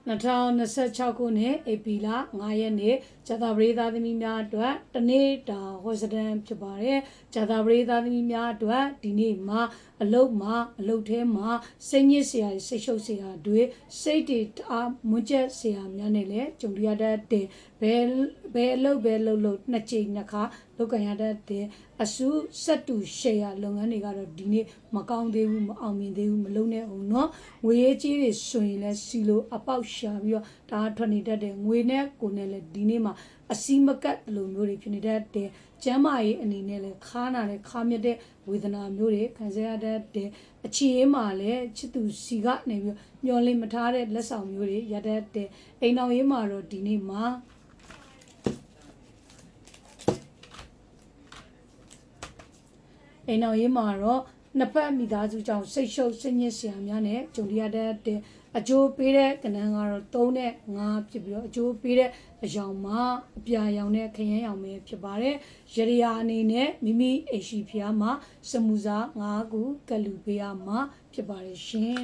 2026 ခုနှစ်ဧပြီလ9ရက်နေ့ဇာတာပရိသတ်သမီးများအတွက်တနေ့တာဟောစတန်ဖြစ်ပါတယ်ဇာတာပရိသတ်သမီးများအတွက်ဒီနေ့မှာအလုတ်ထဲမှာစိတ်ညစ်စရာစိတ်ရှုပ်စရာတွေစိတ်တွေအားမွန်းကျက်စရာများနဲ့လည်းကြုံရတတ်တဲ့ဘယ်အလုပ်နှစ်ချိန်နှစ်ခါလုပ်ကြရတတ်တဲ့အစုစက်တူရှယ်ယာလုပ်ငန်းတွေကတော့ဒီနေ့မကောင်းသေးဘူးမအောင်မြင်သေးဘူးမလုံးနဲ့အောင်နော်ငွေရေးကြီးတွေဆိုရင်လည်းစီလိုအပေါက်ရှာပြီးတော့ဒါထွက်နေတတ်တဲ့ငွေနဲ့ကိုယ်နဲ့လည်းဒီနေ့မှာအစီမကတ်လိုမျိုးတွေဖြစ်နေတတ်တဲ့ကျမ်းမာရေးအနေနဲ့လည်းခါနာလည်းခါမြတ်တဲ့ဝေဒနာမျိုးတွေခံစားရတတ်တဲ့အခြေအေးမှာလည်းချစ်သူစီကနေပြီးမျောလင့်မထားတဲ့လက်ဆောင်မျိုးတွေရတတ်တဲ့အိမ်တော်ရေးမှာတော့ဒီနေ့မှာအိမ်တော်ရေးမှာတော့နှစ်ဖက်မိသားစုကြောင့်စိတ်ရှုပ်စိတ်ညစ်စရာများနဲ့ကြုံရတဲ့အကျိုးပေးတဲ့ကဏ္ဍကတော့3နဲ့5ဖြစ်ပြီးတော့အကျိုးပေးတဲ့အယောင်မှာအပြာရောင်နဲ့ခရမ်းရောင်ပဲဖြစ်ပါတယ်ရရအနေနဲ့မိမိအိရှိဖျားမှာစမူစာ9ခုကလူပေးရမှာဖြစ်ပါတယ်ရှင်